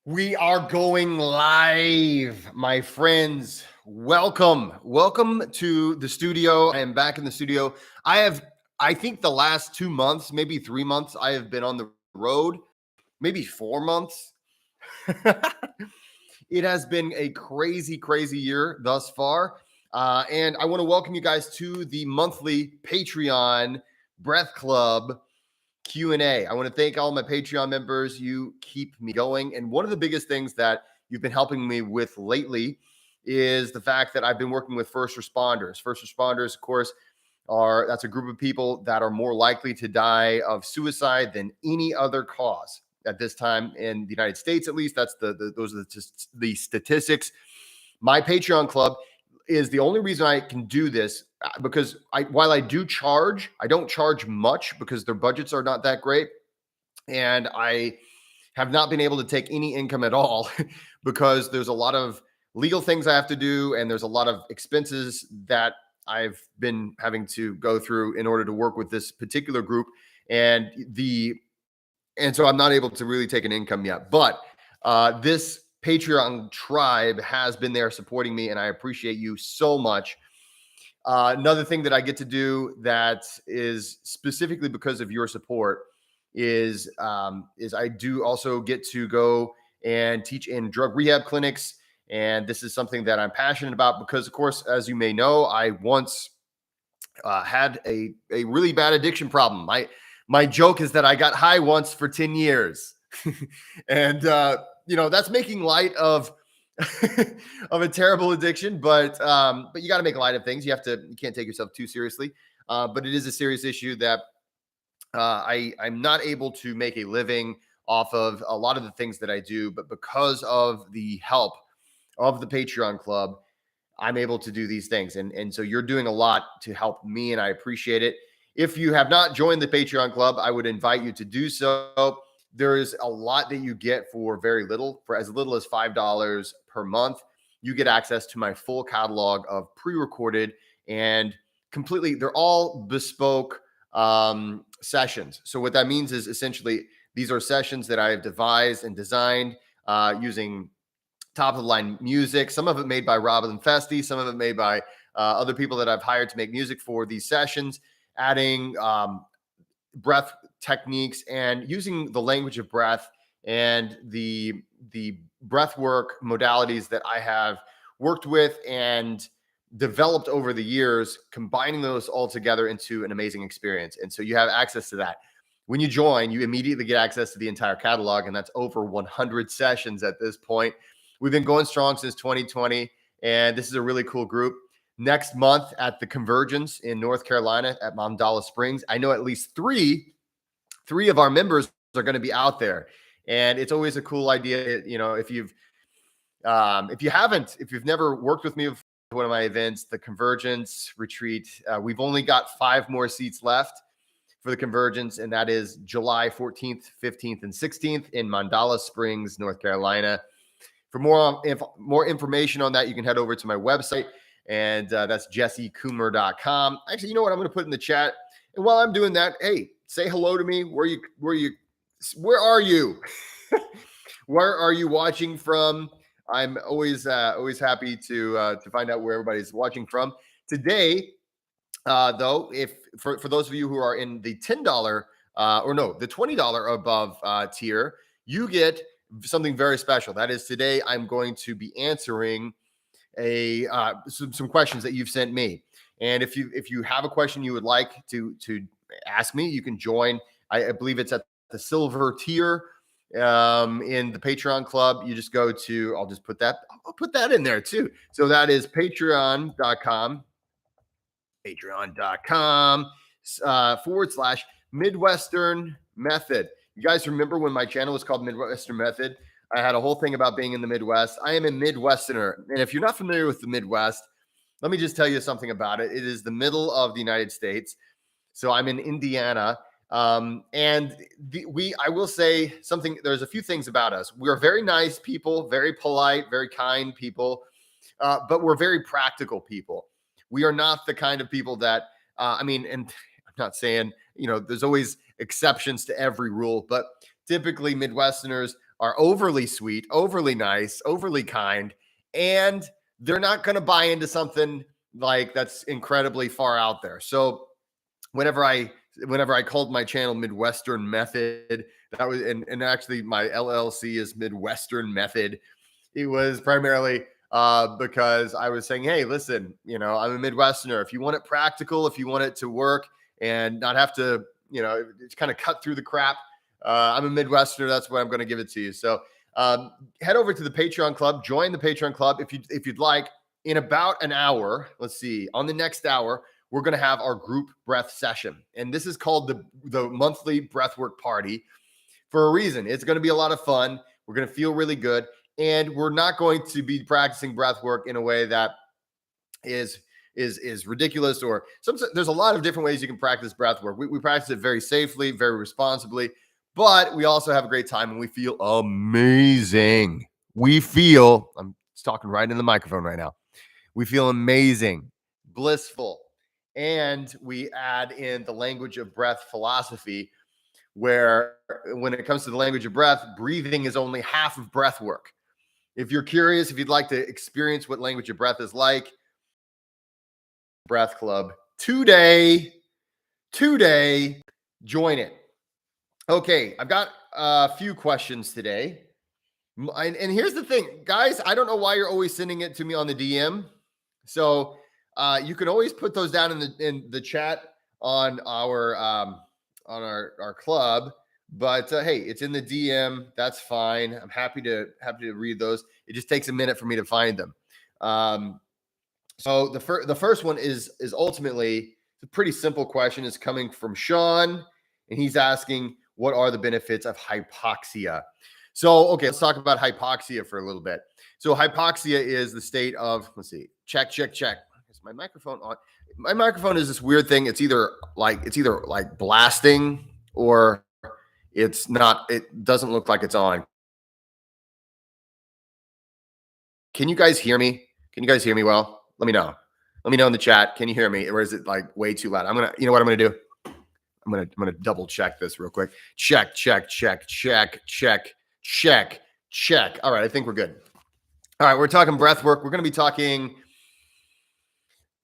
We are going live, my friends. Welcome to the studio. I am back in the studio. I think the last 2 months, maybe 3 months, I have been on the road, maybe 4 months. It has been a crazy year thus far. And I want to welcome you guys to the monthly Patreon Breath Club Q&A. I want to thank all my Patreon members. You keep me going. And one of the biggest things that you've been helping me with lately is the fact that I've been working with first responders. First responders, of course, that's a group of people that are more likely to die of suicide than any other cause at this time in the United States. At least those are the statistics. My Patreon club is the only reason I can do this because while I do charge, I don't charge much because their budgets are not that great. And I have not been able to take any income at all because there's a lot of legal things I have to do. And there's a lot of expenses that I've been having to go through in order to work with this particular group. And so I'm not able to really take an income yet. But this Patreon tribe has been there supporting me, and I appreciate you so much. Another thing that I get to do that is specifically because of your support is I do also get to go and teach in drug rehab clinics. And this is something that I'm passionate about because, of course, as you may know, I once had a really bad addiction problem. My joke is that I got high once for 10 years. And, that's making light of of a terrible addiction, but you got to make light of things. You can't take yourself too seriously. But it is a serious issue that I'm not able to make a living off of a lot of the things that I do, but because of the help of the Patreon club, I'm able to do these things. And so you're doing a lot to help me, and I appreciate it. If you have not joined the Patreon club, I would invite you to do so. There is a lot that you get for very little, for as little as $5 per month. You get access to my full catalog of pre-recorded and they're all bespoke sessions. So what that means is essentially these are sessions that I have devised and designed using top of the line music, some of it made by Robin Festi, some of it made by other people that I've hired to make music for these sessions, adding breath techniques and using the language of breath and the breathwork modalities that I have worked with and developed over the years, combining those all together into an amazing experience. And so you have access to that. When you join, you immediately get access to the entire catalog, and that's over 100 sessions at this point. We've been going strong since 2020, and this is a really cool group. Next month at the Convergence in North Carolina at Mandala Springs, I know at least three of our members are going to be out there, and it's always a cool idea. If you've never worked with me before, one of my events, the Convergence Retreat, we've only got 5 more seats left for the Convergence, and that is July 14th, 15th, and 16th in Mandala Springs, North Carolina. For more information on that, you can head over to my website, and that's jessecoomer.com. Actually, you know what? I'm going to put in the chat. And while I'm doing that, hey, say hello to me. Where are you? Where are you watching from? I'm always happy to find out where everybody's watching from. Today, though, if for those of you who are in the $10 the $20 above tier, you get something very special. That is, today I'm going to be answering some questions that you've sent me. And if you have a question you would like to ask me, you can join. I believe it's at the silver tier in the Patreon club. You just go to, I'll put that in there too. So that is patreon.com /Midwestern Method. You guys remember when my channel was called Midwestern Method? I had a whole thing about being in the Midwest. I am a Midwesterner. And if you're not familiar with the Midwest, let me just tell you something about it. It is the middle of the United States. So I'm in Indiana. I will say something. There's a few things about us. We are very nice people, very polite, very kind people, but we're very practical people. We are not the kind of people that, and I'm not saying, there's always exceptions to every rule, but typically Midwesterners are overly sweet, overly nice, overly kind, and they're not going to buy into something like that's incredibly far out there. So whenever I called my channel Midwestern Method, that was and actually my LLC is Midwestern Method. It was primarily because I was saying, hey, listen, I'm a Midwesterner. If you want it practical, if you want it to work and not have to, it's kind of cut through the crap. I'm a Midwesterner. That's why I'm going to give it to you. So head over to the Patreon club, join the Patreon club if you'd like. In about an hour, let's see, on the next hour, we're going to have our group breath session. And this is called the monthly breathwork party for a reason. It's going to be a lot of fun. We're going to feel really good. And we're not going to be practicing breathwork in a way that is ridiculous, or there's a lot of different ways you can practice breathwork. We practice it very safely, very responsibly, but we also have a great time and we feel amazing. I'm talking right in the microphone right now. We feel amazing, blissful, and we add in the language of breath philosophy, where when it comes to the language of breath, breathing is only half of breath work. If you're curious, if you'd like to experience what language of breath is like, Breath Club today, join it. Okay, I've got a few questions today. And here's the thing, guys, I don't know why you're always sending it to me on the DM. So you can always put those down in the chat on our club. But hey, it's in the DM. That's fine. I'm happy to read those. It just takes a minute for me to find them. So the first one is ultimately a pretty simple question. It's coming from Sean, and he's asking, what are the benefits of hypoxia? So, okay, let's talk about hypoxia for a little bit. So hypoxia is the state of, let's see, check. Is my microphone on? My microphone is this weird thing. It's either like blasting or it's not. It doesn't look like it's on. Can you guys hear me? Well? Let me know. Let me know in the chat. Can you hear me? Or is it like way too loud? You know what I'm gonna do? I'm gonna double check this real quick. Check. All right, I think we're good. All right, we're talking breath work. We're gonna be talking.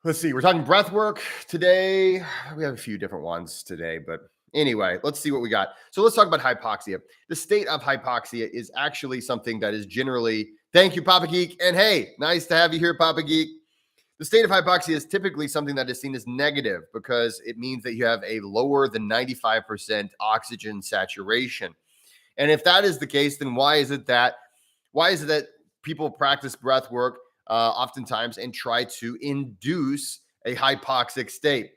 Let's see, we're talking breath work today. We have a few different ones today, but anyway, let's see what we got. So let's talk about hypoxia. The state of hypoxia is actually something that is generally, thank you, Papa Geek. And hey, nice to have you here, Papa Geek. The state of hypoxia is typically something that is seen as negative because it means that you have a lower than 95% oxygen saturation. And if that is the case, then why is it that people practice breath work oftentimes and try to induce a hypoxic state?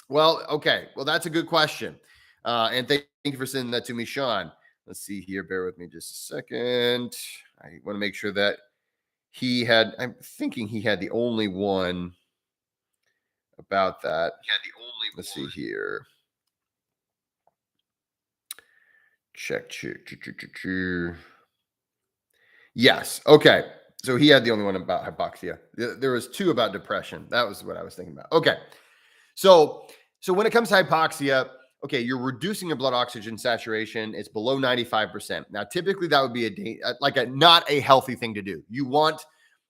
Well, okay. Well, that's a good question. And thank you for sending that to me, Sean. Let's see here. Bear with me just a second. I want to make sure that I'm thinking he had the only one about that. Let's see here. Check. Yes. Okay. So he had the only one about hypoxia. There was two about depression. That was what I was thinking about. Okay. So when it comes to hypoxia, okay, you're reducing your blood oxygen saturation. It's below 95%. Now, typically that would be not a healthy thing to do. You want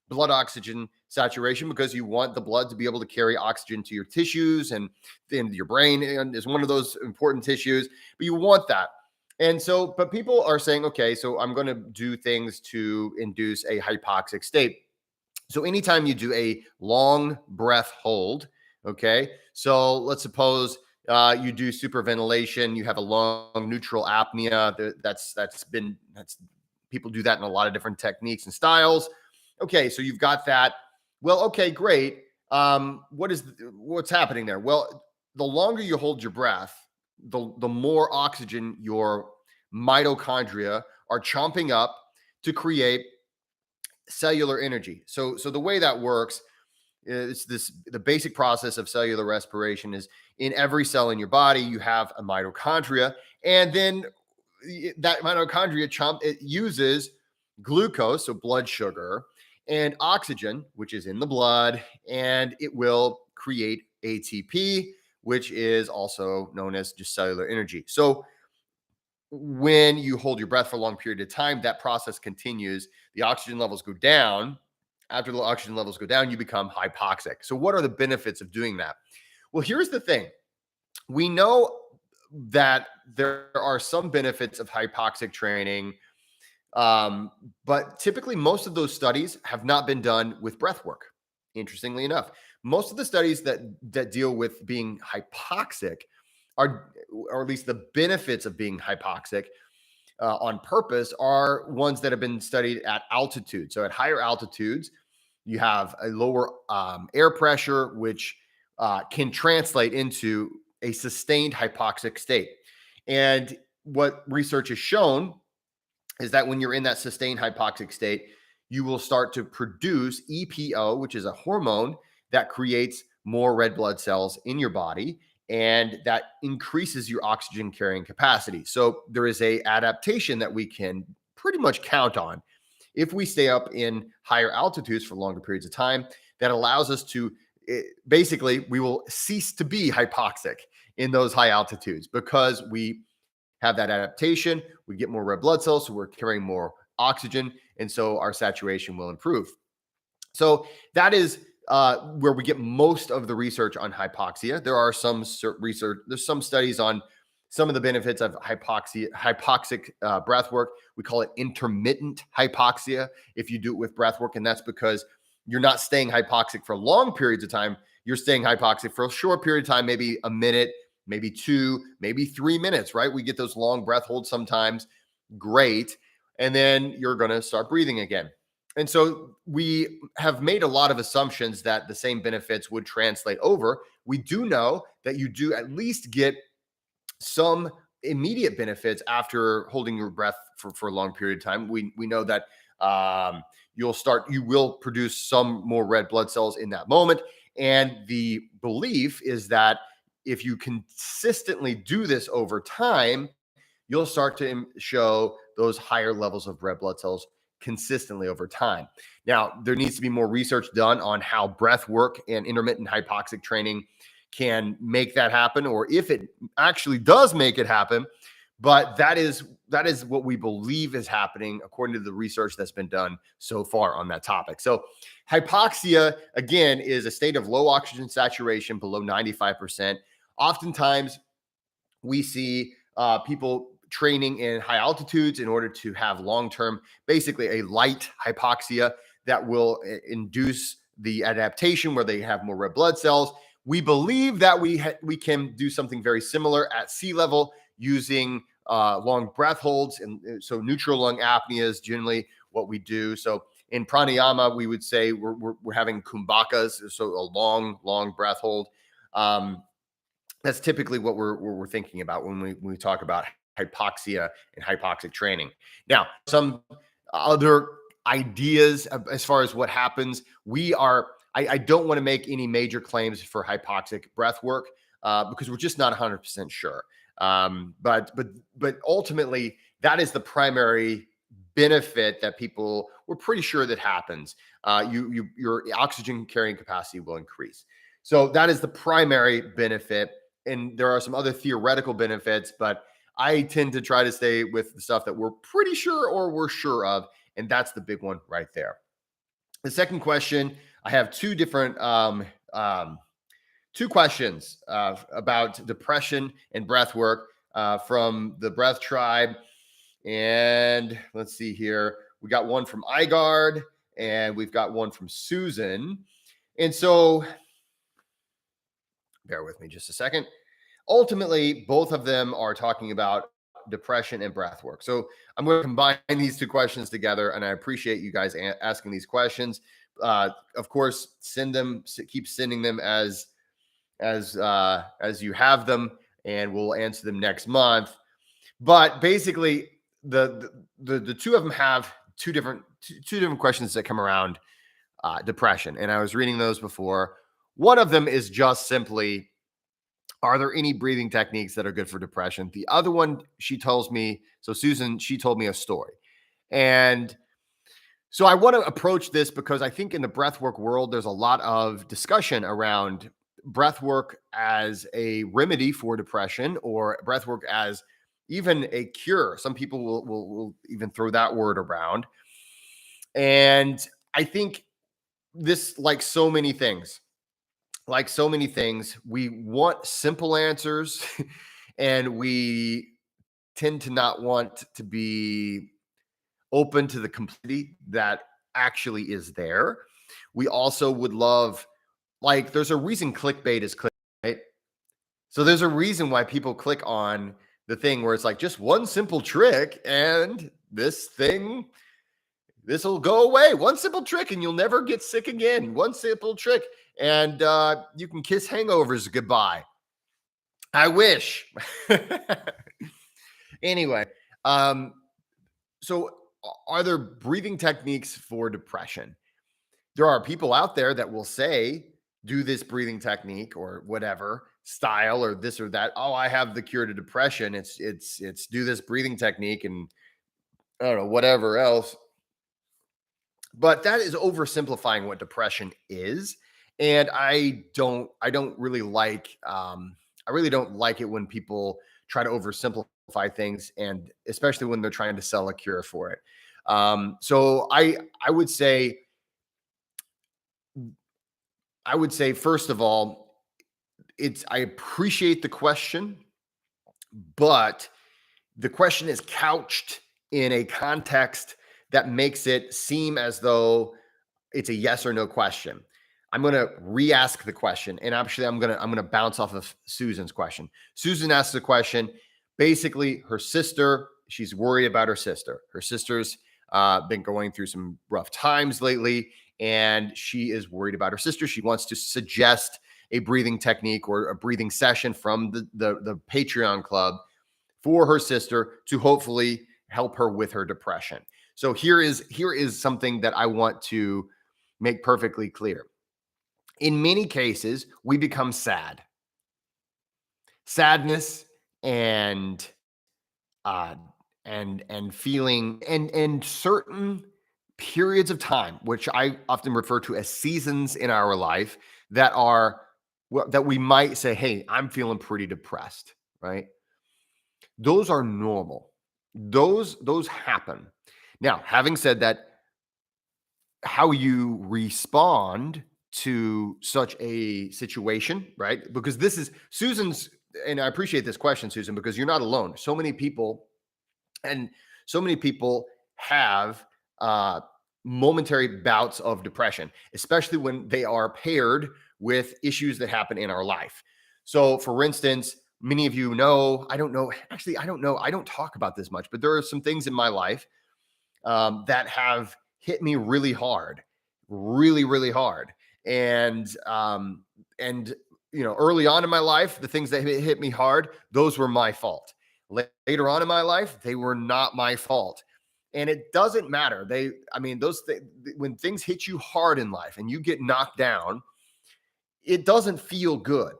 blood oxygen saturation because you want the blood to be able to carry oxygen to your tissues, and then your brain is one of those important tissues, but you want that. And so, but people are saying, okay, so I'm going to do things to induce a hypoxic state. So anytime you do a long breath hold, okay, so let's suppose you do superventilation, you have a long neutral apnea. That's people do that in a lot of different techniques and styles. Okay, so you've got that. Well, okay, great. What's happening there? Well, the longer you hold your breath, the more oxygen your mitochondria are chomping up to create cellular energy. So the way that works is the basic process of cellular respiration is in every cell in your body, you have a mitochondria, and then that mitochondria it uses glucose, so blood sugar, and oxygen, which is in the blood, and it will create ATP, which is also known as just cellular energy. So when you hold your breath for a long period of time, that process continues. The oxygen levels go down. After the oxygen levels go down, you become hypoxic. So, what are the benefits of doing that? Well, here's the thing. We know that there are some benefits of hypoxic training, but typically most of those studies have not been done with breath work. Interestingly enough, most of the studies that deal with being hypoxic are, or at least the benefits of being hypoxic on purpose, are ones that have been studied at altitude. So at higher altitudes, you have a lower air pressure, which can translate into a sustained hypoxic state. And what research has shown is that when you're in that sustained hypoxic state, you will start to produce EPO, which is a hormone that creates more red blood cells in your body, and that increases your oxygen carrying capacity. So there is a adaptation that we can pretty much count on if we stay up in higher altitudes for longer periods of time. That allows us to basically, we will cease to be hypoxic in those high altitudes because we have that adaptation. We get more red blood cells, so we're carrying more oxygen, and so our saturation will improve. So that is where we get most of the research on hypoxia. There are some research, there's some studies on some of the benefits of hypoxic breath work. We call it intermittent hypoxia if you do it with breath work, and that's because you're not staying hypoxic for long periods of time. You're staying hypoxic for a short period of time, maybe a minute, maybe 2, maybe 3 minutes, right? We get those long breath holds sometimes. Great. And then you're going to start breathing again. And so we have made a lot of assumptions that the same benefits would translate over. We do know that you do at least get some immediate benefits after holding your breath for a long period of time. We know that you will produce some more red blood cells in that moment. And the belief is that if you consistently do this over time, you'll start to show those higher levels of red blood cells consistently over time. Now, there needs to be more research done on how breath work and intermittent hypoxic training can make that happen, or if it actually does make it happen. But that is what we believe is happening according to the research that's been done so far on that topic. So hypoxia, again, is a state of low oxygen saturation below 95%. Oftentimes, we see people training in high altitudes in order to have long-term, basically a light hypoxia that will induce the adaptation where they have more red blood cells. We believe that we can do something very similar at sea level using long breath holds. And so neutral lung apnea is generally what we do. So in pranayama, we would say we're having kumbhakas, so a long breath hold. That's typically what we're thinking about when we talk about hypoxia and hypoxic training. Now, some other ideas as far as what happens. I don't want to make any major claims for hypoxic breath work because we're just not 100% sure. But ultimately, that is the primary benefit that we're pretty sure that happens. Your oxygen carrying capacity will increase. So that is the primary benefit. And there are some other theoretical benefits, but I tend to try to stay with the stuff that we're pretty sure or we're sure of. And that's the big one right there. The second question, I have two different two questions about depression and breath work from the Breath Tribe. And let's see here. We got one from iGuard and we've got one from Susan. And so bear with me just a second. Ultimately, both of them are talking about depression and breath work. So I'm going to combine these two questions together, and I appreciate you guys asking these questions. Of course, keep sending them as you have them, and we'll answer them next month. But basically, the two of them have two different questions that come around depression, and I was reading those before. One of them is just simply, are there any breathing techniques that are good for depression? The other one, she told me a story. And so I want to approach this because I think in the breathwork world, there's a lot of discussion around breathwork as a remedy for depression, or breathwork as even a cure. Some people will even throw that word around. And I think this, like so many things, we want simple answers and we tend to not want to be open to the complexity that actually is there. We also would love, like, there's a reason clickbait is clickbait, right? So there's a reason why people click on the thing where it's like just one simple trick and this will go away. One simple trick and you'll never get sick again. One simple trick and you can kiss hangovers goodbye. I wish. Anyway, so are there breathing techniques for depression? There are people out there that will say, do this breathing technique or whatever style or this or that. Oh, I have the cure to depression. It's do this breathing technique and I don't know, whatever else. But that is oversimplifying what depression is. And I don't really like I really don't like it when people try to oversimplify things, and especially when they're trying to sell a cure for it. So I would say first of all, I appreciate the question, but the question is couched in a context that makes it seem as though it's a yes or no question. I'm going to re-ask the question, and actually, I'm going to bounce off of Susan's question. Susan asked the question. Basically, her sister. She's worried about her sister. Her sister's been going through some rough times lately, and she is worried about her sister. She wants to suggest a breathing technique or a breathing session from the Patreon club for her sister to hopefully help her with her depression. So here is something that I want to make perfectly clear. In many cases, we become sad. Sadness and uh and feeling and certain periods of time, which I often refer to as seasons in our life, that are that we might say, hey, I'm feeling pretty depressed, right? Those are normal. Those happen. Now, having said that, how you respond to such a situation, right? Because this is Susan's, and I appreciate this question, Susan, because you're not alone. So many people, and so many people have momentary bouts of depression, especially when they are paired with issues that happen in our life. So, for instance, many of you know, I don't know, actually, I don't know, I don't talk about this much, but there are some things in my life that have hit me really hard, really, really hard. And early on in my life, the things that hit me hard, those were my fault. Later on in my life, they were not my fault. And it doesn't matter. When things hit you hard in life and you get knocked down, it doesn't feel good.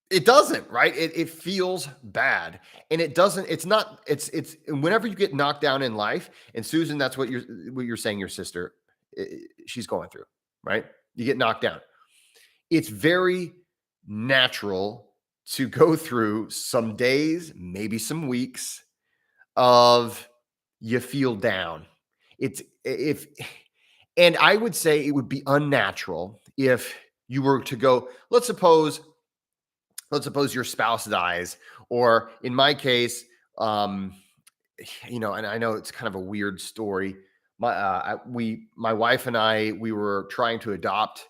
It doesn't, right? It feels bad. And it's whenever you get knocked down in life, and Susan, that's what you're saying your sister, she's going through, right? You get knocked down. It's very natural to go through some days, maybe some weeks of you feel down. It's if And I would say it would be unnatural if you were to go, let's suppose your spouse dies, or in my case, um, and I know it's kind of a weird story. My wife and I, we were trying to adopt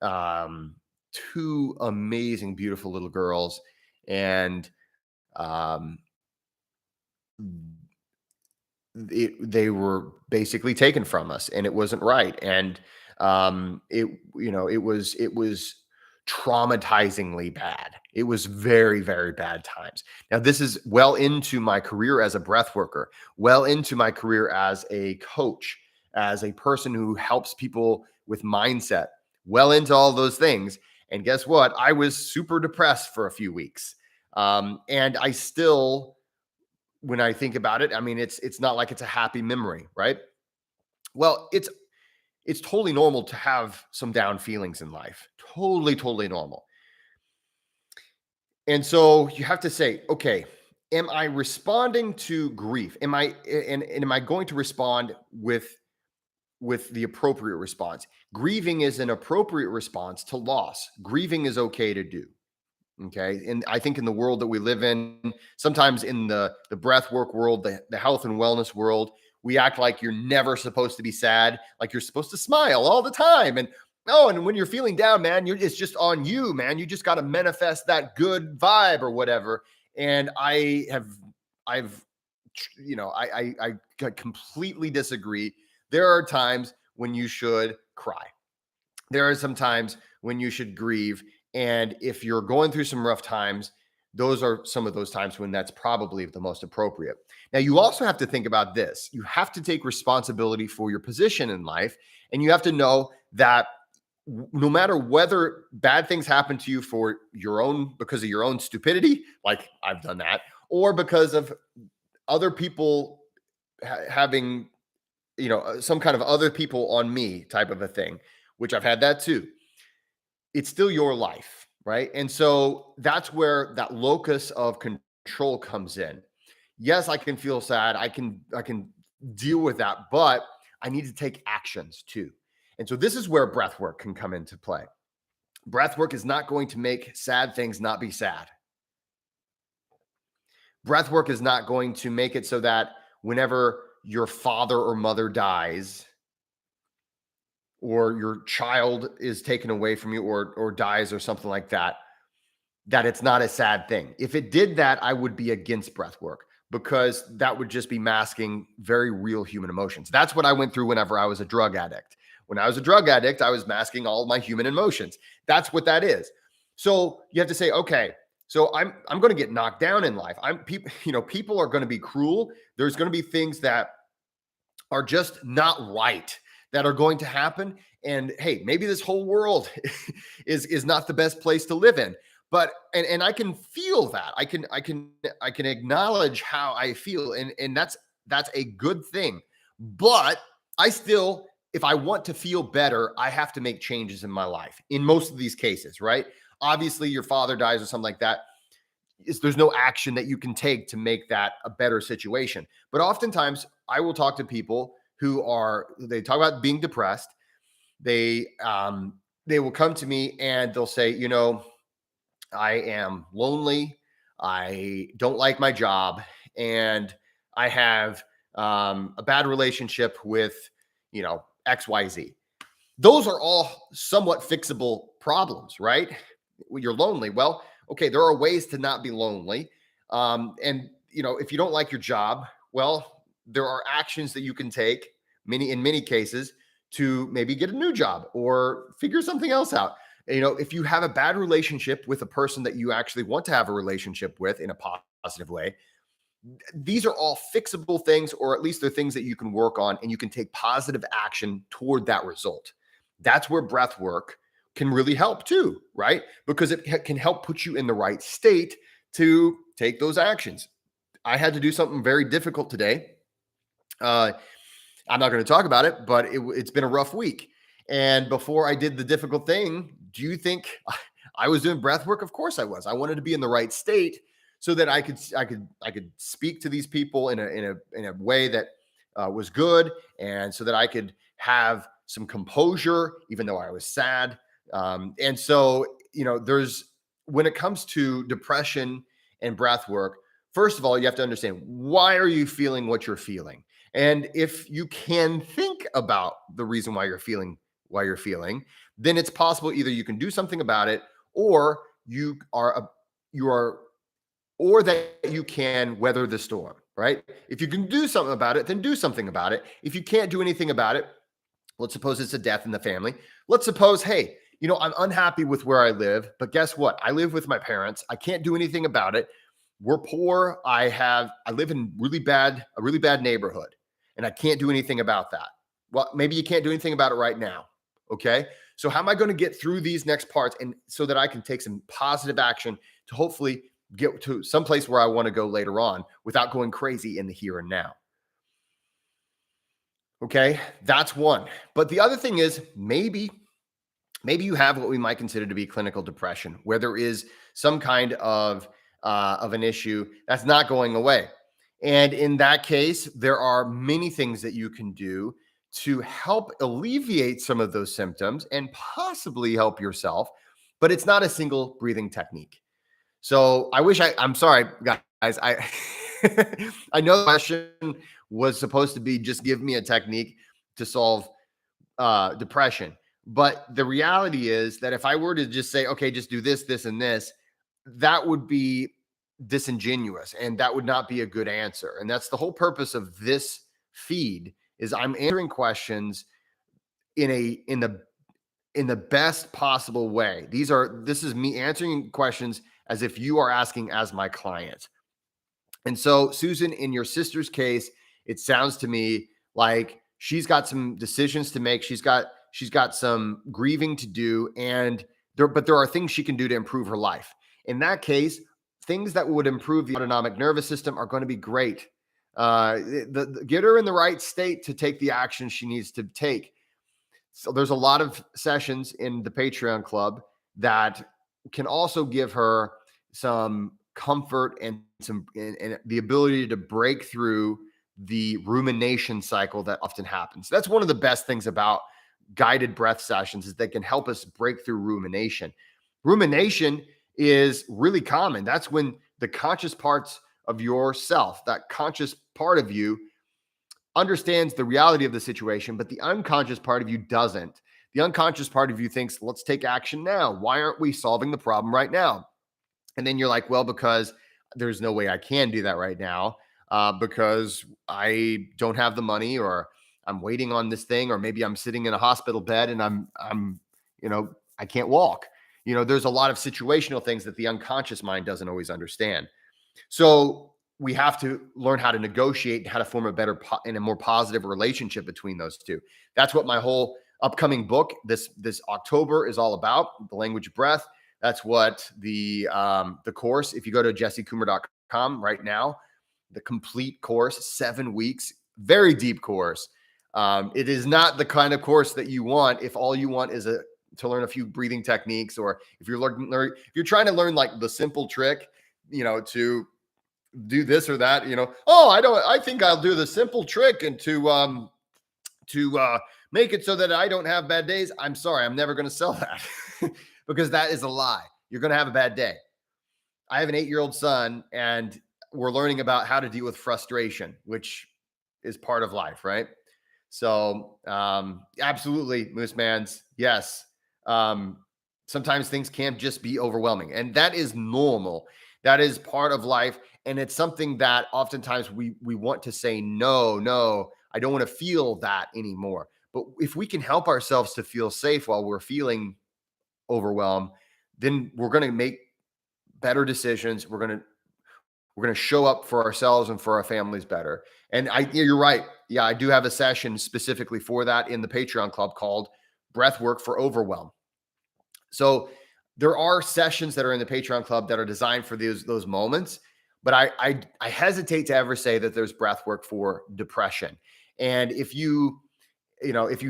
um, two amazing, beautiful little girls, and um, they were basically taken from us, and it wasn't right. And it was traumatizingly bad. It was very, very bad times. Now, this is well into my career as a breath worker, well into my career as a coach, as a person who helps people with mindset, well into all those things. And guess what? I was super depressed for a few weeks. And I still, when I think about it, I mean, it's not like it's a happy memory, right? Well, it's totally normal to have some down feelings in life. Totally, totally normal. And so you have to say, okay, am I responding to grief? And am I going to respond with the appropriate response? Grieving is an appropriate response to loss. Grieving is okay to do. Okay. And I think in the world that we live in, sometimes in the breath work world, the health and wellness world, we act like you're never supposed to be sad, like you're supposed to smile all the time. And oh, and when you're feeling down, man, it's just on you, man. You just got to manifest that good vibe or whatever. And I've, I completely disagree. There are times when you should cry. There are some times when you should grieve. And if you're going through some rough times, those are some of those times when that's probably the most appropriate. Now, you also have to think about this. You have to take responsibility for your position in life. And you have to know that no matter whether bad things happen to you for your own, because of your own stupidity, like I've done that, or because of other people having, some kind of other people on me type of a thing, which I've had that too. It's still your life, right? And so that's where that locus of control comes in. Yes, I can feel sad. I can deal with that, but I need to take actions too. And so this is where breath work can come into play. Breath work is not going to make sad things not be sad. Breath work is not going to make it so that whenever your father or mother dies, or your child is taken away from you, or dies or something like that, that it's not a sad thing. If it did that, I would be against breath work, because that would just be masking very real human emotions. That's what I went through whenever I was a drug addict. When I was a drug addict, I was masking all of my human emotions. That's what that is. So you have to say, okay, so I'm going to get knocked down in life. People are going to be cruel. There's going to be things that are just not right that are going to happen. And hey, maybe this whole world is not the best place to live in. But and I can feel that. I can acknowledge how I feel. And that's a good thing. But I still, if I want to feel better, I have to make changes in my life in most of these cases, right? Obviously, your father dies or something like that. There's no action that you can take to make that a better situation. But oftentimes I will talk to people they talk about being depressed. They will come to me and they'll say, I am lonely. I don't like my job, and I have a bad relationship with, XYZ. Those are all somewhat fixable problems, right? When you're lonely, well, okay, there are ways to not be lonely. And if you don't like your job, well, there are actions that you can take, in many cases, to maybe get a new job or figure something else out. If you have a bad relationship with a person that you actually want to have a relationship with in a positive way, these are all fixable things, or at least they're things that you can work on, and you can take positive action toward that result. That's where breath work can really help too, right? Because it can help put you in the right state to take those actions. I had to do something very difficult today. I'm not going to talk about it, but it's been a rough week. And before I did the difficult thing, do you think I was doing breath work? Of course I was. I wanted to be in the right state so that I could speak to these people in a way that was good, and so that I could have some composure, even though I was sad. And so, when it comes to depression and breath work, first of all, you have to understand, why are you feeling what you're feeling? And if you can think about the reason why you're feeling, then it's possible either you can do something about it, or or that you can weather the storm, right? If you can do something about it, then do something about it. If you can't do anything about it, let's suppose it's a death in the family. Let's suppose, hey, I'm unhappy with where I live, but guess what? I live with my parents. I can't do anything about it. We're poor. I live in a really bad neighborhood, and I can't do anything about that. Well, maybe you can't do anything about it right now. Okay. So how am I going to get through these next parts, and so that I can take some positive action to hopefully get to some place where I want to go later on without going crazy in the here and now? Okay. That's one. But the other thing is, maybe maybe you have what we might consider to be clinical depression, where there is some kind of an issue that's not going away. And in that case, there are many things that you can do to help alleviate some of those symptoms and possibly help yourself. But it's not a single breathing technique. So I'm sorry, guys. I know the question was supposed to be just give me a technique to solve depression. But the reality is that if I were to just say, okay, just do this, this, and this, that would be disingenuous and that would not be a good answer. And that's the whole purpose of this feed is I'm answering questions in a in the best possible way. This is me answering questions as if you are asking as my client. And so, Susan, in your sister's case, it sounds to me like she's got some decisions to make. She's got some grieving to do, and there are things she can do to improve her life. In that case, things that would improve the autonomic nervous system are going to be great. Get her in the right state to take the action she needs to take. So there's a lot of sessions in the Patreon club that can also give her some comfort and and the ability to break through the rumination cycle that often happens. That's one of the best things about guided breath sessions is they can help us break through rumination. Rumination is really common. That's when the conscious parts of yourself, that conscious part of you understands the reality of the situation, but the unconscious part of you doesn't. The unconscious part of you thinks, let's take action now. Why aren't we solving the problem right now? And then you're like, well, because there's no way I can do that right now because I don't have the money, or I'm waiting on this thing, or maybe I'm sitting in a hospital bed and I can't walk. There's a lot of situational things that the unconscious mind doesn't always understand. So we have to learn how to negotiate and how to form a better and a more positive relationship between those two. That's what my whole upcoming book this October is all about, The Language of Breath. That's what the course, if you go to jessecoomer.com right now, the complete course, 7 weeks, very deep course. It is not the kind of course that you want if all you want is to learn a few breathing techniques, or if you're trying to learn like the simple trick, to do this or that, I think I'll do the simple trick and to make it so that I don't have bad days. I'm sorry, I'm never going to sell that because that is a lie. You're going to have a bad day. I have an 8-year-old son, and we're learning about how to deal with frustration, which is part of life, right? So, absolutely, Moose Mans. Yes. Sometimes things can't just be overwhelming, and that is normal. That is part of life. And it's something that oftentimes we want to say, no, I don't want to feel that anymore. But if we can help ourselves to feel safe while we're feeling overwhelmed, then we're going to make better decisions. We're going to show up for ourselves and for our families better. And you're right. Yeah, I do have a session specifically for that in the Patreon club called Breathwork for Overwhelm. So there are sessions that are in the Patreon club that are designed for those moments, but I hesitate to ever say that there's breath work for depression. And if you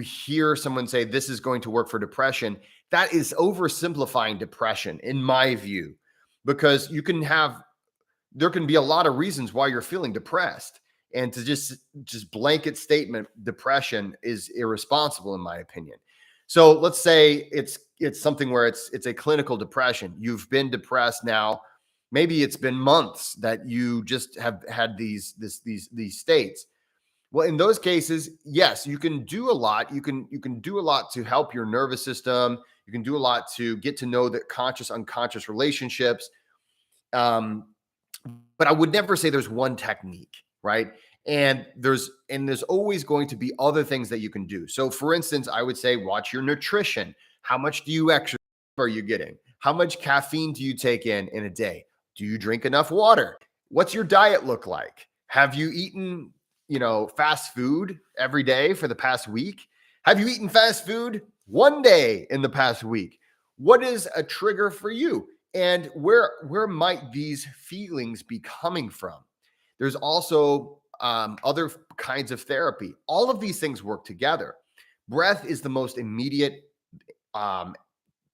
hear someone say this is going to work for depression, that is oversimplifying depression in my view, because there can be a lot of reasons why you're feeling depressed, and to just blanket statement depression is irresponsible in my opinion. So let's say it's something where it's a clinical depression. You've been depressed now. Maybe it's been months that you just have had these states. Well, in those cases, yes, you can do a lot. You can do a lot to help your nervous system. You can do a lot to get to know the conscious unconscious relationships. But I would never say there's one technique, right? And there's always going to be other things that you can do. So for instance, I would say watch your nutrition. How much do you exercise are you getting? How much caffeine do you take in a day? Do you drink enough water? What's your diet look like? Have you eaten, fast food every day for the past week? Have you eaten fast food one day in the past week? What is a trigger for you? And where might these feelings be coming from? There's also other kinds of therapy. All of these things work together. Breath is the most immediate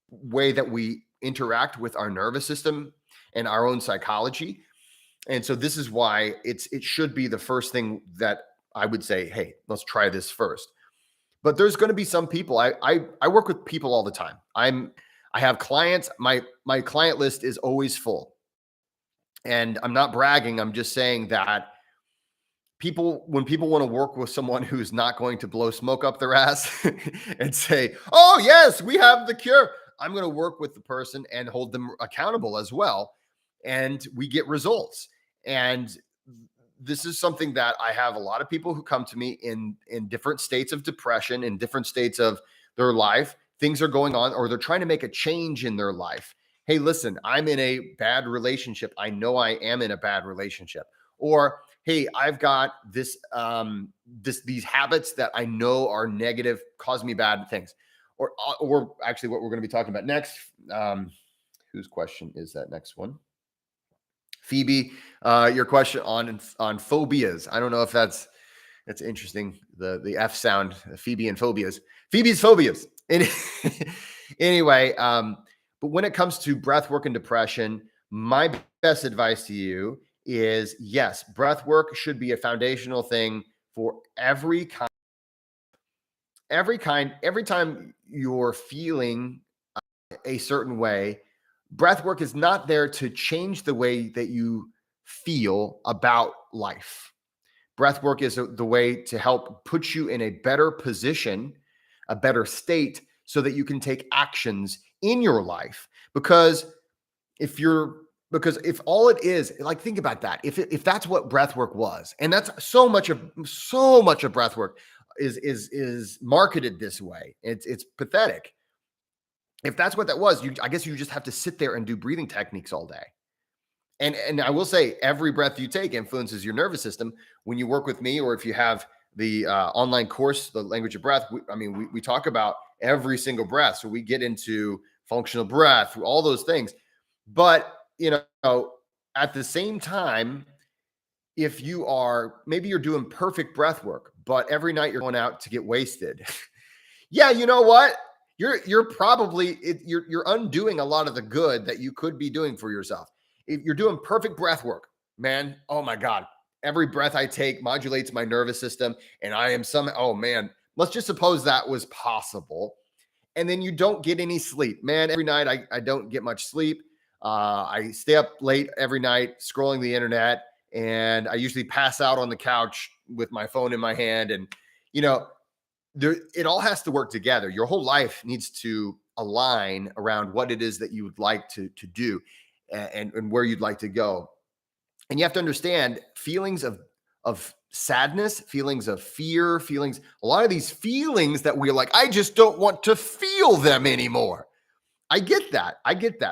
way that we interact with our nervous system and our own psychology. And so this is why it should be the first thing that I would say, hey, let's try this first. But there's going to be some people. I work with people all the time. I have clients. My client list is always full. And I'm not bragging. I'm just saying that when people want to work with someone who's not going to blow smoke up their ass and say, "Oh, yes, we have the cure." I'm going to work with the person and hold them accountable as well, and we get results. And this is something that I have a lot of people who come to me in different states of depression, in different states of their life. Things are going on, or they're trying to make a change in their life. Hey, listen, I'm in a bad relationship. I know I am in a bad relationship. Or, hey, I've got these habits that I know are negative, cause me bad things. Or actually what we're going to be talking about next. Whose question is that next one? Phoebe, your question on phobias. I don't know if that's interesting. The F sound, Phoebe and phobias. Phoebe's phobias. Anyway, but when it comes to breath work and depression, my best advice to you is yes, breath work should be a foundational thing for every time you're feeling a certain way. Breath work is not there to change the way that you feel about life. Breath work is the way to help put you in a better position, a better state, so that you can take actions in your life. Because if all it is, like, think about that. If that's what breath work was, and that's so much of breath work is marketed this way. It's pathetic. If that's what that was, I guess you just have to sit there and do breathing techniques all day. And I will say, every breath you take influences your nervous system. When you work with me, or if you have the online course, The Language of Breath, we talk about every single breath. So we get into functional breath, all those things. But, at the same time, if maybe you're doing perfect breath work, but every night you're going out to get wasted. Yeah, you know what? You're probably you're undoing a lot of the good that you could be doing for yourself. If you're doing perfect breath work, man, oh my God, every breath I take modulates my nervous system, and oh man, let's just suppose that was possible. And then you don't get any sleep, man. Every night I don't get much sleep. I stay up late every night scrolling the internet, and I usually pass out on the couch with my phone in my hand. And, it all has to work together. Your whole life needs to align around what it is that you would like to do, and where you'd like to go. And you have to understand feelings of sadness, feelings of fear, a lot of these feelings that we're like, I just don't want to feel them anymore. I get that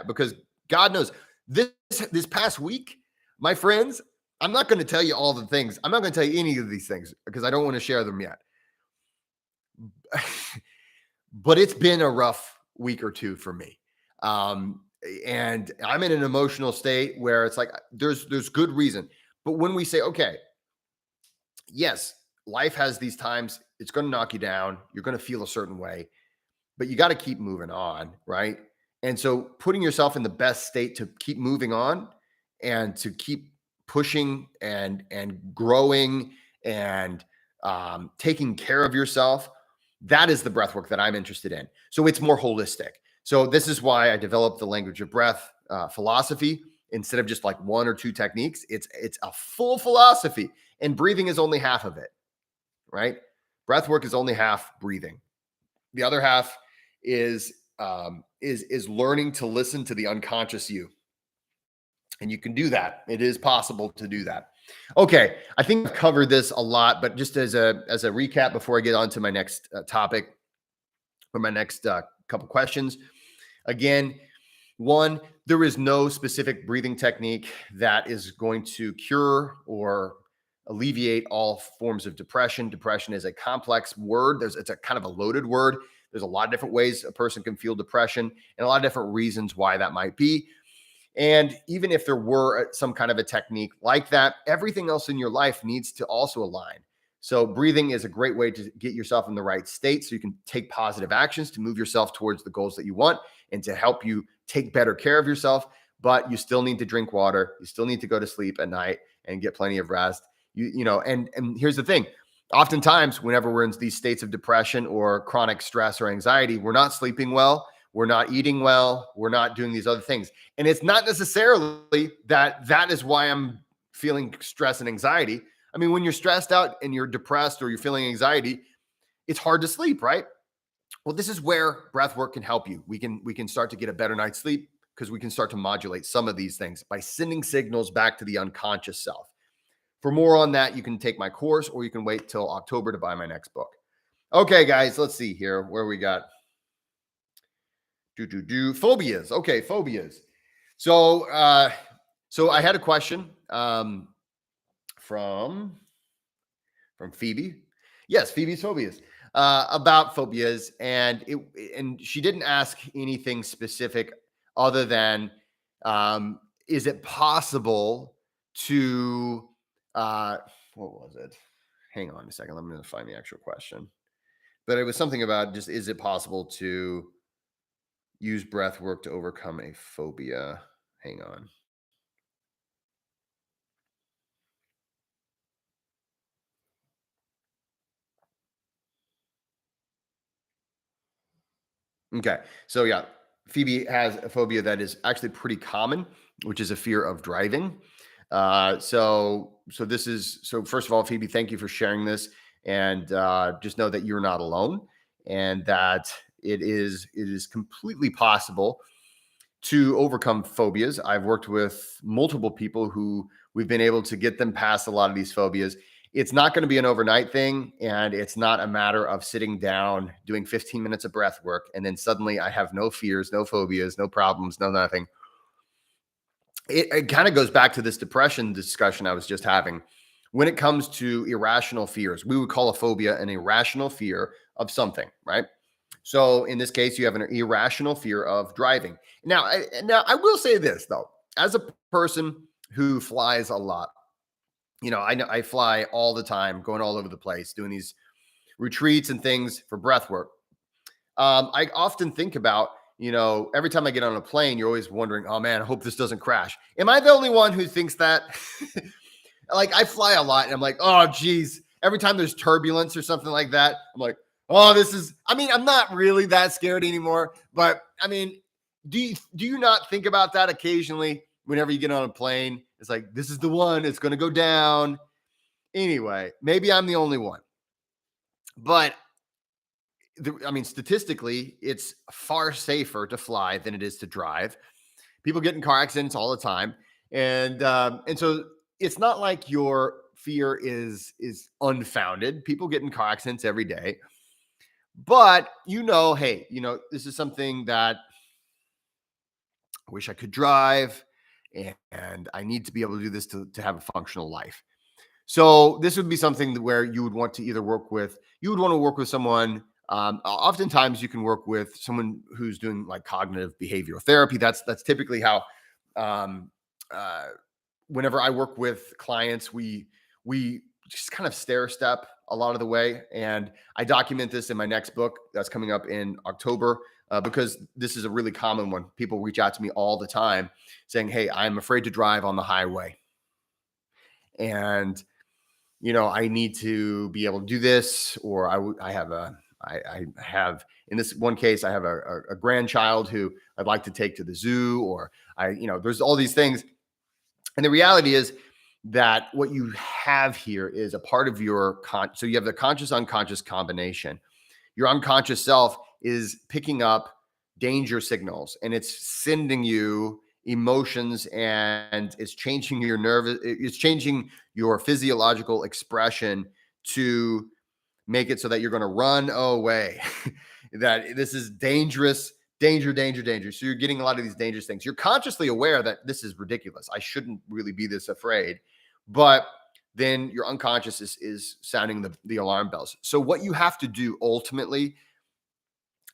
because God knows this past week, my friends, I'm not going to tell you all the things. I'm not going to tell you any of these things because I don't want to share them yet. But it's been a rough week or two for me. And I'm in an emotional state where it's like, there's good reason. But when we say, okay, yes, life has these times, it's going to knock you down. You're going to feel a certain way, but you got to keep moving on. Right. And so putting yourself in the best state to keep moving on and to keep pushing and growing and taking care of yourself, that is the breath work that I'm interested in. So it's more holistic. So this is why I developed the Language of Breath philosophy. Instead of just like one or two techniques, it's a full philosophy, and breathing is only half of it, right? Breath work is only half breathing. The other half is learning to listen to the unconscious you. And you can do that. It is possible to do that. Okay, I think I've covered this a lot, but just as a recap before I get on to my next topic or my next couple questions. Again, one, there is no specific breathing technique that is going to cure or alleviate all forms of depression. Depression is a complex word. It's a kind of a loaded word. There's a lot of different ways a person can feel depression and a lot of different reasons why that might be. And even if there were some kind of a technique like that, everything else in your life needs to also align. So breathing is a great way to get yourself in the right state so you can take positive actions to move yourself towards the goals that you want and to help you take better care of yourself. But you still need to drink water. You still need to go to sleep at night and get plenty of rest. And here's the thing. Oftentimes, whenever we're in these states of depression or chronic stress or anxiety, we're not sleeping well, we're not eating well, we're not doing these other things. And it's not necessarily that is why I'm feeling stress and anxiety. I mean, when you're stressed out and you're depressed or you're feeling anxiety, it's hard to sleep, right? Well, this is where breath work can help you. We can start to get a better night's sleep because we can start to modulate some of these things by sending signals back to the unconscious self. For more on that, you can take my course or you can wait till October to buy my next book. Okay, guys, let's see here where we got phobias. Okay, phobias. So I had a question from Phoebe. Yes, Phoebe's phobias. About phobias, and she didn't ask anything specific other than is it possible to what was it? Hang on a second. Let me find the actual question. But it was something about just is it possible to use breath work to overcome a phobia? Hang on. Okay. So yeah, Phoebe has a phobia that is actually pretty common, which is a fear of driving. So first of all, Phoebe, thank you for sharing this, and just know that you're not alone, and that it is completely possible to overcome phobias. I've worked with multiple people who we've been able to get them past a lot of these phobias. It's not going to be an overnight thing, and it's not a matter of sitting down, doing 15 minutes of breath work, and then suddenly I have no fears, no phobias, no problems, no nothing. It kind of goes back to this depression discussion I was just having. When it comes to irrational fears, we would call a phobia an irrational fear of something, right? So in this case, you have an irrational fear of driving. Now I will say this though, as a person who flies a lot, I know I fly all the time, going all over the place, doing these retreats and things for breath work. I often think about, every time I get on a plane, you're always wondering, oh man, I hope this doesn't crash. Am I the only one who thinks that? Like I fly a lot and I'm like, oh geez, every time there's turbulence or something like that, I'm like, oh, I'm not really that scared anymore, but I mean, do you not think about that occasionally whenever you get on a plane? It's like, this is the one, it's going to go down. Anyway, maybe I'm the only one, but statistically, it's far safer to fly than it is to drive. People get in car accidents all the time, and so it's not like your fear is unfounded. People get in car accidents every day, but hey, this is something that I wish I could drive, and I need to be able to do this to have a functional life. So this would be something where you would want to either you would want to work with someone. Oftentimes you can work with someone who's doing like cognitive behavioral therapy. That's typically how, um, uh, whenever I work with clients, we just kind of stair step a lot of the way. And I document this in my next book that's coming up in October, because this is a really common one. People reach out to me all the time saying, hey, I'm afraid to drive on the highway. And I need to be able to do this, or I have, in this one case, I have a grandchild who I'd like to take to the zoo, or there's all these things. And the reality is that what you have here is a part of so you have the conscious unconscious combination. Your unconscious self is picking up danger signals and it's sending you emotions, and it's changing it's changing your physiological expression to make it so that you're going to run away. That this is dangerous, danger. So you're getting a lot of these dangerous things. You're consciously aware that this is ridiculous. I shouldn't really be this afraid. But then your unconscious is sounding the alarm bells. So what you have to do ultimately,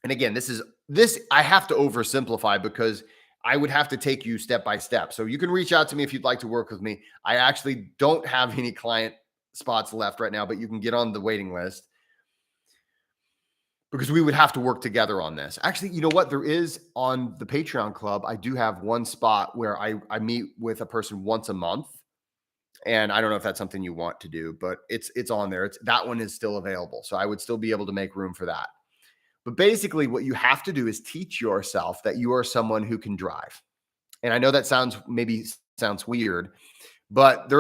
and again, this I have to oversimplify because I would have to take you step by step. So you can reach out to me if you'd like to work with me. I actually don't have any client spots left right now, but you can get on the waiting list because we would have to work together on this. Actually, you know what? There is on the Patreon club, I do have one spot where I meet with a person once a month. And I don't know if that's something you want to do, but it's on there. It's that one is still available. So I would still be able to make room for that. But basically, what you have to do is teach yourself that you are someone who can drive. And I know that sounds weird, but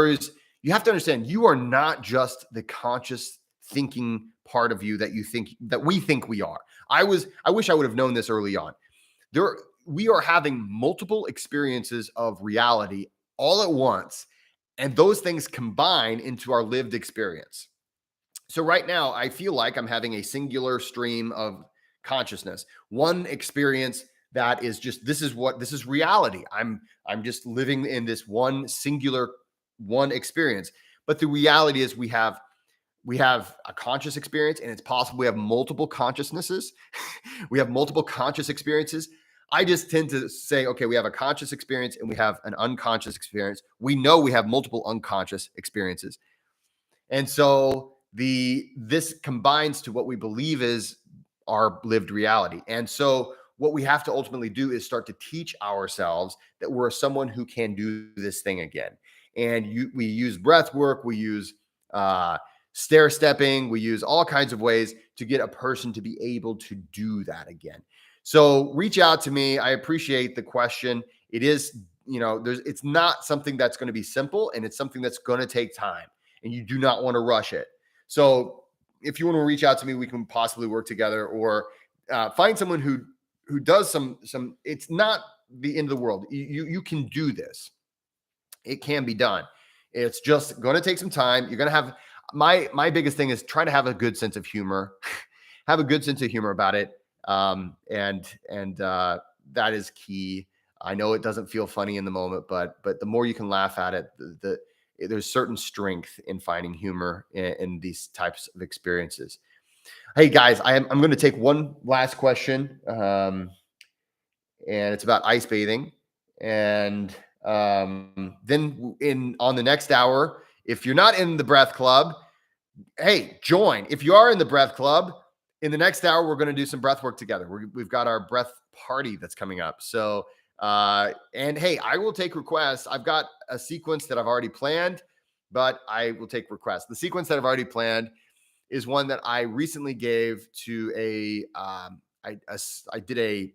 you have to understand you are not just the conscious thinking part of you that we think we are. I wish I would have known this early on. We are having multiple experiences of reality all at once, and those things combine into our lived experience. So right now, I feel like I'm having a singular stream of consciousness, one experience that is just this is reality. I'm just living in this one singular one experience. But the reality is we have a conscious experience, and it's possible we have multiple consciousnesses. We have multiple conscious experiences. I just tend to say, okay, we have a conscious experience and we have an unconscious experience. We know we have multiple unconscious experiences. And so this combines to what we believe is our lived reality. And so what we have to ultimately do is start to teach ourselves that we're someone who can do this thing again. And we use breath work, we use stair stepping, we use all kinds of ways to get a person to be able to do that again. So reach out to me. I appreciate the question. It is, it's not something that's going to be simple, and it's something that's going to take time, and you do not want to rush it. So if you want to reach out to me, we can possibly work together, or find someone who does some, it's not the end of the world. You can do this. It can be done. It's just going to take some time. You're going to have, my biggest thing is try to have a good sense of humor, have a good sense of humor about it. And that is key. I know it doesn't feel funny in the moment, but the more you can laugh at it, there's certain strength in finding humor in these types of experiences. Hey guys, I'm going to take one last question. And it's about ice bathing. And then on the next hour, if you're not in the breath club, hey, join. If you are in the breath club, in the next hour, we're going to do some breath work together. We've got our breath party that's coming up. So, and hey, I will take requests. I've got a sequence that I've already planned, but I will take requests. The sequence that I've already planned is one that I recently gave to I did a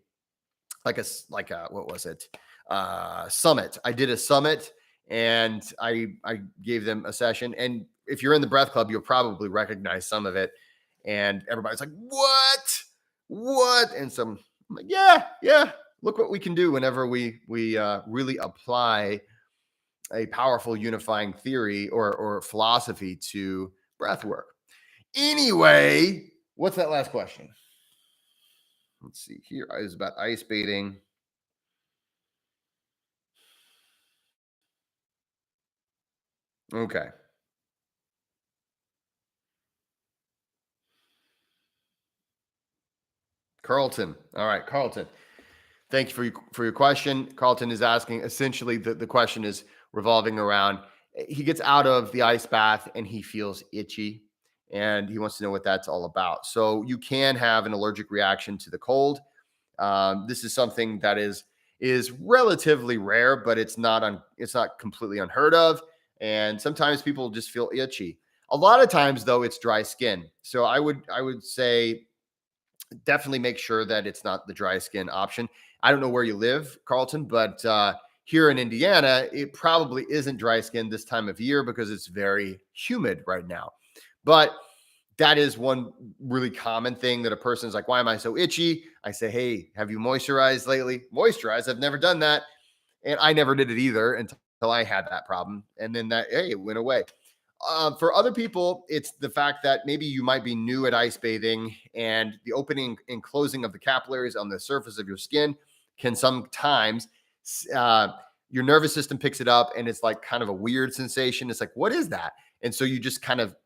what was it? Summit. I did a summit, and I gave them a session. And if you're in the breath club, you'll probably recognize some of it. And everybody's like, what? And I'm like, yeah. Look what we can do whenever we really apply a powerful unifying theory or philosophy to breath work. Anyway, what's that last question? Let's see here. It was about ice bathing. Okay. Carlton. All right, Carlton. Thank you for your question. Carlton is asking, essentially the question is revolving around, he gets out of the ice bath and he feels itchy, and he wants to know what that's all about. So you can have an allergic reaction to the cold. This is something that is relatively rare, but it's not completely unheard of. And sometimes people just feel itchy. A lot of times, though, it's dry skin. So I would say definitely make sure that it's not the dry skin option. I don't know where you live, Carlton, but here in Indiana, it probably isn't dry skin this time of year because it's very humid right now. But that is one really common thing that a person is like, why am I so itchy? I say, hey, have you moisturized lately? Moisturized? I've never done that. And I never did it either until I had that problem. And then it went away. For other people, it's the fact that maybe you might be new at ice bathing, and the opening and closing of the capillaries on the surface of your skin can sometimes, your nervous system picks it up, and it's like kind of a weird sensation. It's like, what is that? And so you just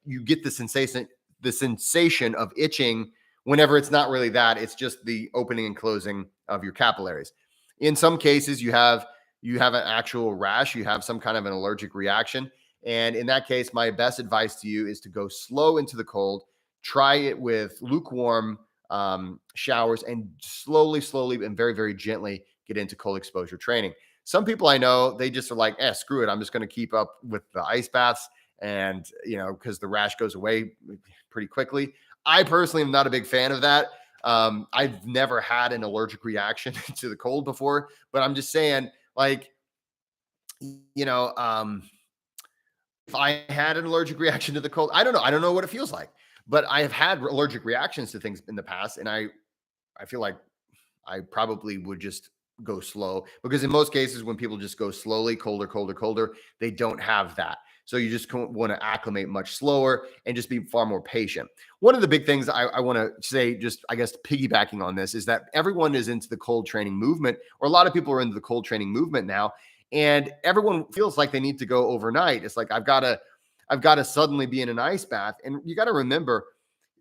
you get the sensation of itching whenever it's not really that. It's just the opening and closing of your capillaries. In some cases, you have an actual rash. You have some kind of an allergic reaction. And in that case, my best advice to you is to go slow into the cold. Try it with lukewarm showers and slowly and very, very gently get into cold exposure training. Some people I know, they just are like, screw it. I'm just going to keep up with the ice baths and, because the rash goes away pretty quickly. I personally am not a big fan of that. I've never had an allergic reaction to the cold before, but I'm just saying, like, you know, if I had an allergic reaction to the cold, I don't know. I don't know what it feels like, but I have had allergic reactions to things in the past, and I feel like I probably would just go slow because in most cases, when people just go slowly, colder, they don't have that. So you just want to acclimate much slower and just be far more patient. One of the big things I want to say, just I guess piggybacking on this, is that everyone is into the cold training movement, or a lot of people are into the cold training movement now, and everyone feels like they need to go overnight. It's like I've got to suddenly be in an ice bath, and you got to remember,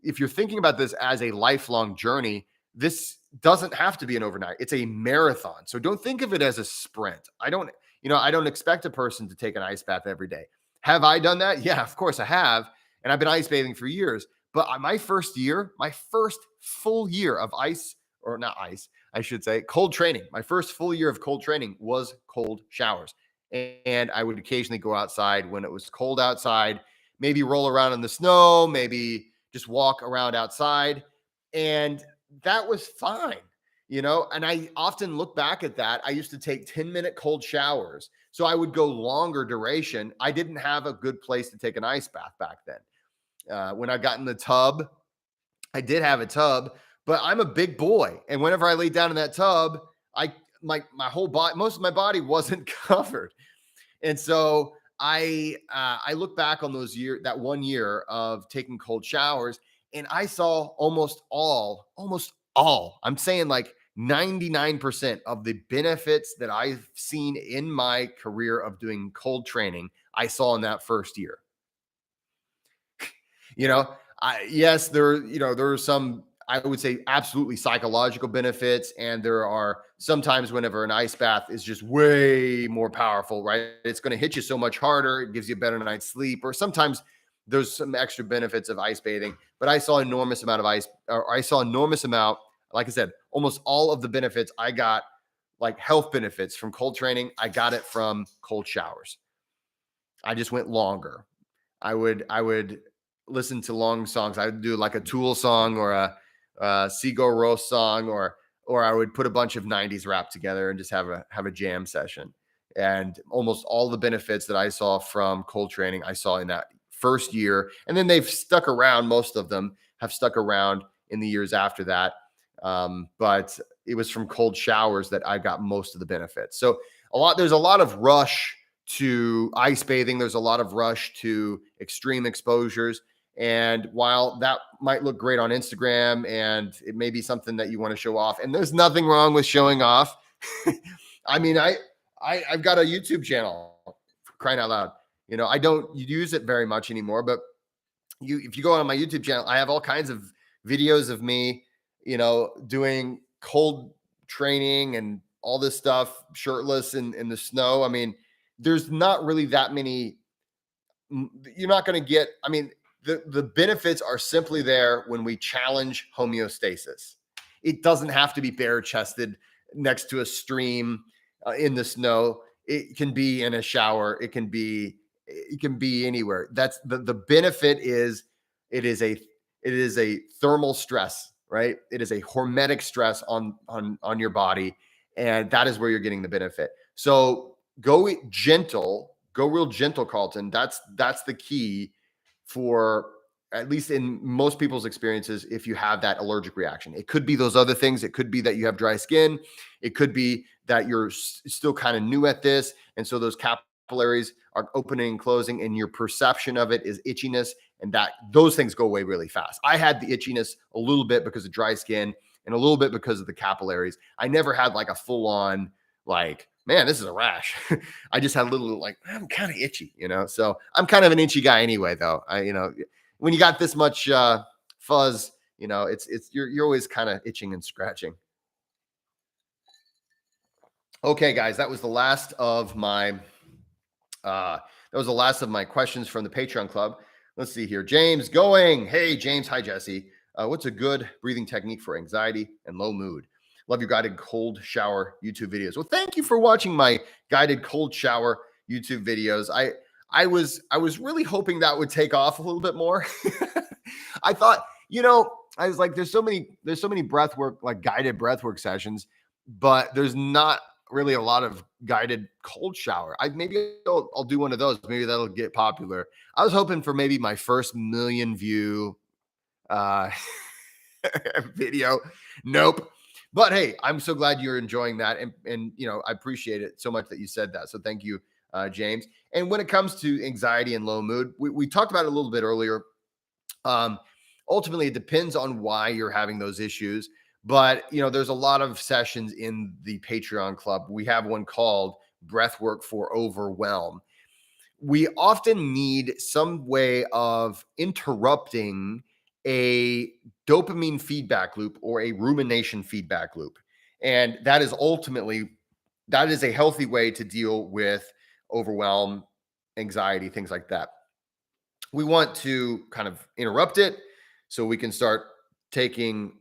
if you're thinking about this as a lifelong journey, this doesn't have to be an overnight. It's a marathon. So don't think of it as a sprint. I don't expect a person to take an ice bath every day. Have I done that? Yeah, of course I have. And I've been ice bathing for years. But my first full year of ice, or not ice, I should say, cold training, my first full year of cold training was cold showers. And I would occasionally go outside when it was cold outside, maybe roll around in the snow, maybe just walk around outside. And that was fine, and I often look back at that. I used to take 10-minute cold showers. So I would go longer duration. I didn't have a good place to take an ice bath back then. When I got in the tub, I did have a tub, but I'm a big boy. And whenever I laid down in that tub, my whole body, most of my body wasn't covered. And so I look back on that 1 year of taking cold showers, and I saw almost all, I'm saying like 99% of the benefits that I've seen in my career of doing cold training, I saw in that first year. You know, yes, there are some, I would say, absolutely psychological benefits, and there are sometimes whenever an ice bath is just way more powerful, right? It's going to hit you so much harder. It gives you a better night's sleep, or sometimes there's some extra benefits of ice bathing. But I saw enormous amount of like I said, almost all of the benefits I got, like health benefits from cold training, I got it from cold showers. I just went longer. I would listen to long songs. I would do like a Tool song or a Sigur Rós song, or I would put a bunch of 90s rap together and just have a jam session. And almost all the benefits that I saw from cold training, I saw in that first year. And then they've stuck around. Most of them have stuck around in the years after that. But it was from cold showers that I got most of the benefits. So there's a lot of rush to ice bathing. There's a lot of rush to extreme exposures. And while that might look great on Instagram and it may be something that you want to show off, and there's nothing wrong with showing off. I mean, I've got a YouTube channel, for crying out loud. I don't use it very much anymore, but if you go on my YouTube channel, I have all kinds of videos of me, doing cold training and all this stuff, shirtless in the snow. I mean, there's not really that many. You're not going to get, I mean, the benefits are simply there when we challenge homeostasis. It doesn't have to be bare chested next to a stream in the snow. It can be in a shower. It can be anywhere. That's the benefit is it is a thermal stress, right? It is a hormetic stress on your body, and that is where you're getting the benefit. So go real gentle, Carlton. That's the key for, at least in most people's experiences, if you have that allergic reaction. It could be those other things. It could be that you have dry skin. It could be that you're still kind of new at this, and so those capillaries are opening and closing, and your perception of it is itchiness, and that those things go away really fast. I had the itchiness a little bit because of dry skin and a little bit because of the capillaries. I never had like a full on, like, man, this is a rash. I just had a little, like, I'm kind of itchy, so I'm kind of an itchy guy anyway, though. When you got this much fuzz, you're always kind of itching and scratching. Okay, guys, that was the last of my That was the last of my questions from the Patreon club. Let's see here. James going. Hey, James. Hi, Jesse. What's a good breathing technique for anxiety and low mood? Love your guided cold shower YouTube videos. Well, thank you for watching my guided cold shower YouTube videos. I was really hoping that would take off a little bit more. I thought, I was like, there's so many breath work, like guided breath work sessions, but there's not really a lot of guided cold shower. I'll do one of those. Maybe that'll get popular. I was hoping for maybe my first million view uh video. Nope. But hey, I'm so glad you're enjoying that. And I appreciate it so much that you said that. So thank you, James. And when it comes to anxiety and low mood, we talked about it a little bit earlier. Um, Ultimately, it depends on why you're having those issues. But there's a lot of sessions in the Patreon club. We have one called Breathwork for Overwhelm. We often need some way of interrupting a dopamine feedback loop or a rumination feedback loop. And that is a healthy way to deal with overwhelm, anxiety, things like that. We want to kind of interrupt it so we can start taking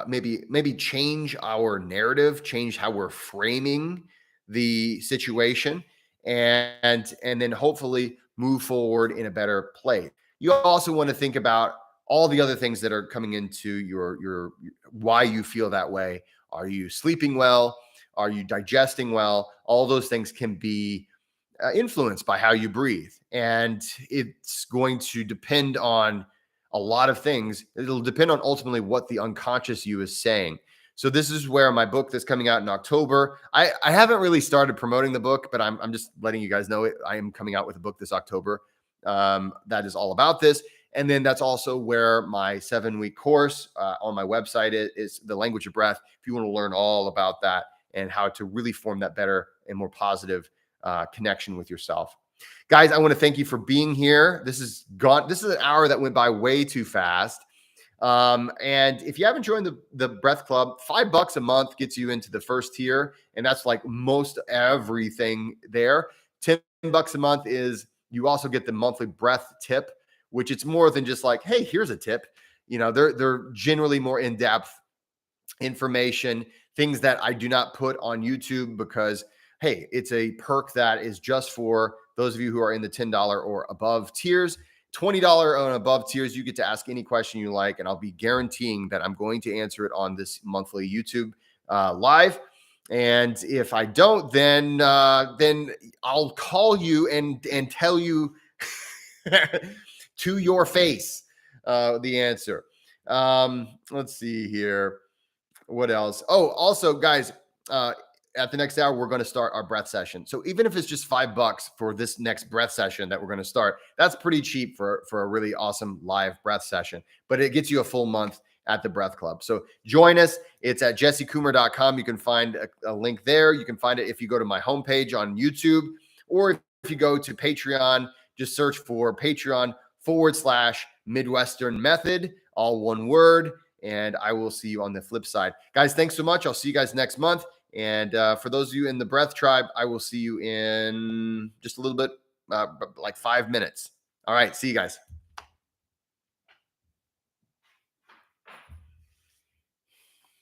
maybe change our narrative, change how we're framing the situation, and then hopefully move forward in a better place. You also want to think about all the other things that are coming into your why you feel that way. Are you sleeping well? Are you digesting well? All those things can be influenced by how you breathe. And it's going to depend on a lot of things. It'll depend on ultimately what the unconscious you is saying. So this is where my book that's coming out in October, I haven't really started promoting the book, but I'm just letting you guys know it. I am coming out with a book this October that is all about this. And then that's also where my 7-week course on my website is The Language of Breath. If you want to learn all about that and how to really form that better and more positive connection with yourself. Guys, I want to thank you for being here. This is an hour that went by way too fast. And if you haven't joined the Breath Club, $5 a month gets you into the first tier, and that's like most everything there. $10 a month is you also get the monthly breath tip, which it's more than just like, hey, here's a tip. They're generally more in-depth information, things that I do not put on YouTube because, hey, it's a perk that is just for those of you who are in the $10 or above tiers. $20 and above tiers, you get to ask any question you like, and I'll be guaranteeing that I'm going to answer it on this monthly YouTube live. And if I don't, then I'll call you and tell you to your face the answer. Let's see here. What else? Oh, also, guys, at the next hour, we're going to start our breath session. So even if it's just $5 for this next breath session that we're going to start, that's pretty cheap for a really awesome live breath session. But it gets you a full month at the Breath Club. So join us. It's at jessekumar.com. You can find a link there. You can find it if you go to my homepage on YouTube, or if you go to Patreon, just search for Patreon/Midwestern Method, all one word. And I will see you on the flip side. Guys, thanks so much. I'll see you guys next month. And for those of you in the Breath Tribe, I will see you in just a little bit, like 5 minutes. All right. See you guys.